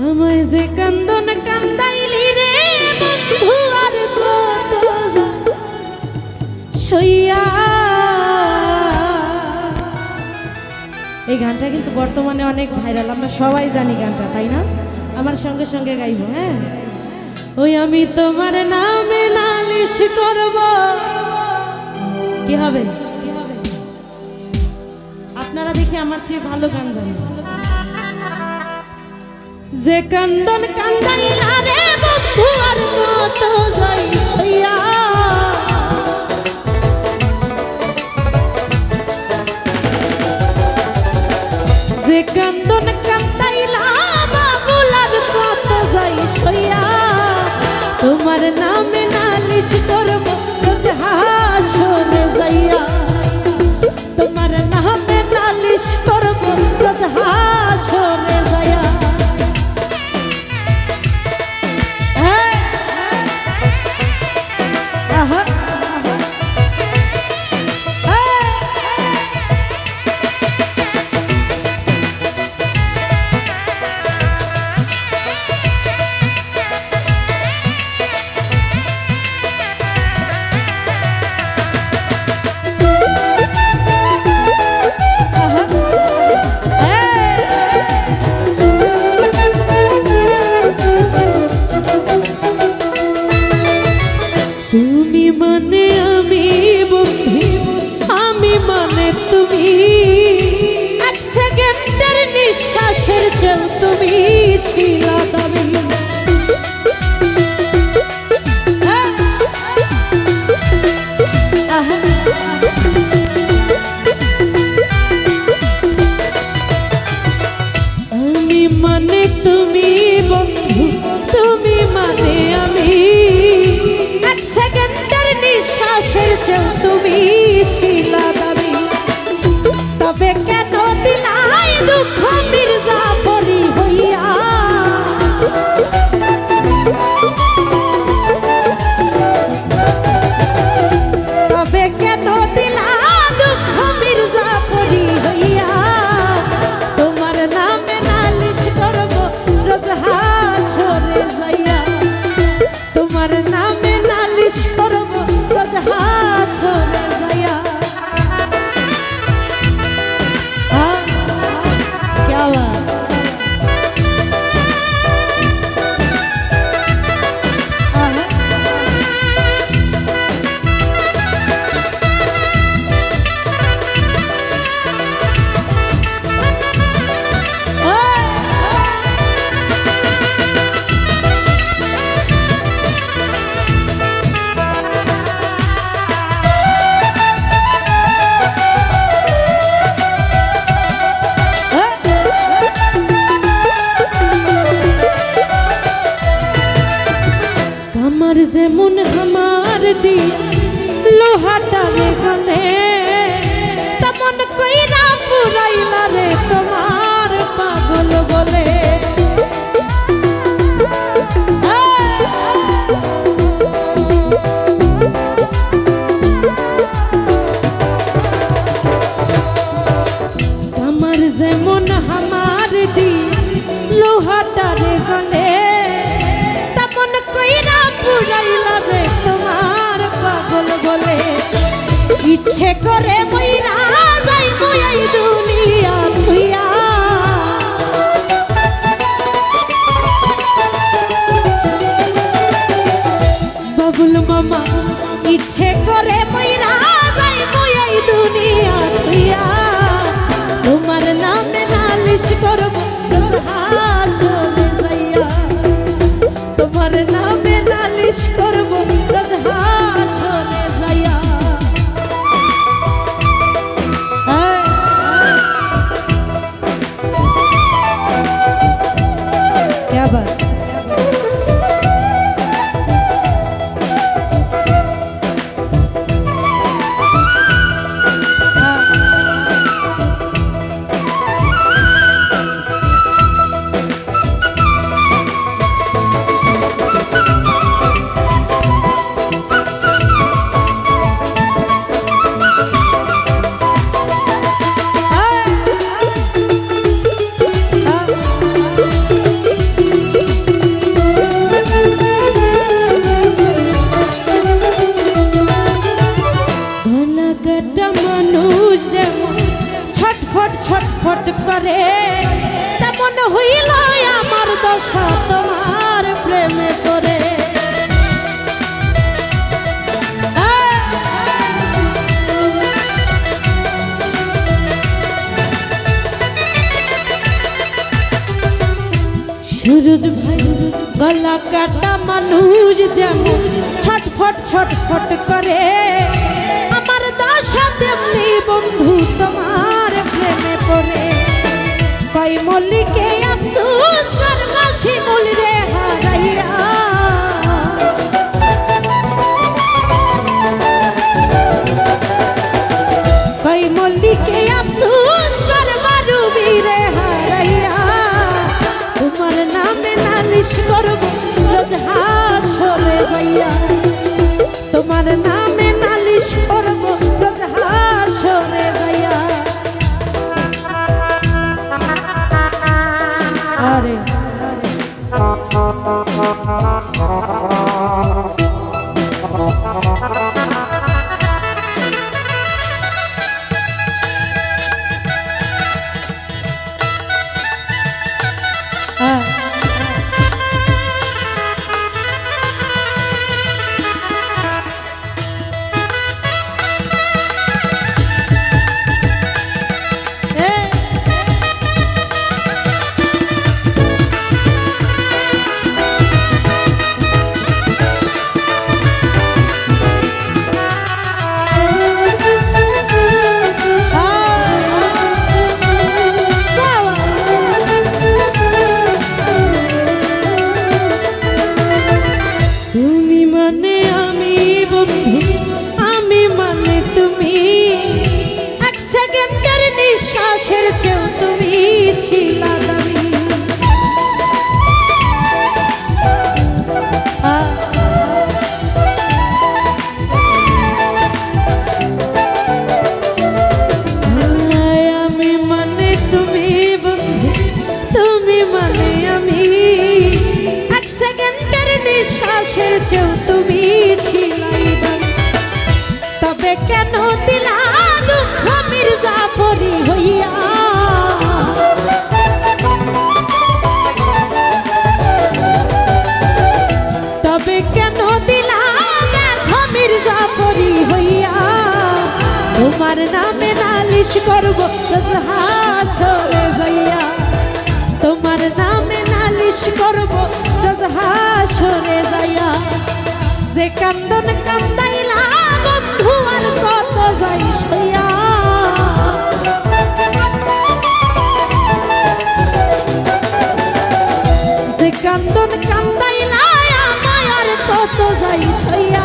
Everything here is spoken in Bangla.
আমায় যে কান্দন কান্দাইলি রে বন্ধু আর কত সইয়া। এই গানটা কিন্তু বর্তমানে অনেক ভাইরাল, আমরা সবাই জানি গানটা, তাই না? আমার সঙ্গে সঙ্গে গাইব। হ্যাঁ, ওই আমি তোমার নামে নালিশ করব। কি হবে? আপনারা দেখি আমার চেয়ে ভালো গান জানেন। যে কান্দন কান্দাইলা রে বন্ধু আর কত যাই সইয়া। যে কান্দন কান্দাইলা বাবুল আর কত যাই সইয়া। তোমার নামে নালিশ করব রোজ হাসরে যাইয়া। তোমার নামে নালিশ করব রোজ হাসরে যাইয়া। তুমি মানে আমি বন্ধু, আমি মানে তুমি। এক সেকেন্ডের নিঃশ্বাসের চেয়েও তুমি ছিলা দামি। আমি মানে তুমি বন্ধু, তুমি মানে আমি। সেকেন্ডের নিঃশ্বাসের চেয়েও তুমি ছিলা দামি। তবে কেন দিলাই দুঃখ মির্জাফরি হইয়া। তবে কেন দিলা দুঃখ মির্জাফরি হইয়া। তোমার নামে নালিশ করব রোজ হাসরে যাইয়া। তোমার নামে নালিশ করব রোজ হাসরে যাইয়া। क्या बात। আমার যেমন আমার দি লোহাটা রে গলে, তেমন কইরা পুরাইলা রে তোমার পাগল বলে। আমার যেমন আমার দি লোহাটা রে গলে, তেমন কইরা পুরাইলা রে তোমার পাগল বলে। ইচ্ছে করে মইরা যাই এই দুনিয়া থুইয়া। বাবুল মামা ইচ্ছে করে মইরা যাই এই দুনিয়া থুইয়া। তোমার নামে নালিশ করব রোজ হাসরে যাইয়া। তোমার নামে নালিশ করব রোজ হাসরে যাইয়া। क्या बात। আশা তোমার প্রেমে পড়ে। সুরজ ভাই গলা কাটা মানুষ যেমন ছটফট ছটফট করে, আমার দশা তেমনি বন্ধু তোমার প্রেমে পড়ে। কই মল্লিকে আফসোস করবা শিমুল রে হারাইয়া, কই মল্লিকে আফসোস করবা রুবি রে হারাইয়া। তোমার নামে নালিশ করব রোজ হাসরে যাইয়া, তোমার নামে নালিশ করব রোজ হাসরে যাইয়া। আরে তুমি ছিলাই জানি, তবে কেন দিলা দুঃখ মির্জাফরি হইয়া। তবে কেন দিলা দুঃখ মির্জাফরি হইয়া। তোমার নামে নালিশ করব রোজ হাসরে যাইয়া, তোমার নামে নালিশ করব রোজ হাসরে যাইয়া। যে কান্দন কান্দাইলা বন্ধু আর কত যাই সইয়া, যে কান্দন কান্দাইলা আমায় আর কত যাই সইয়া।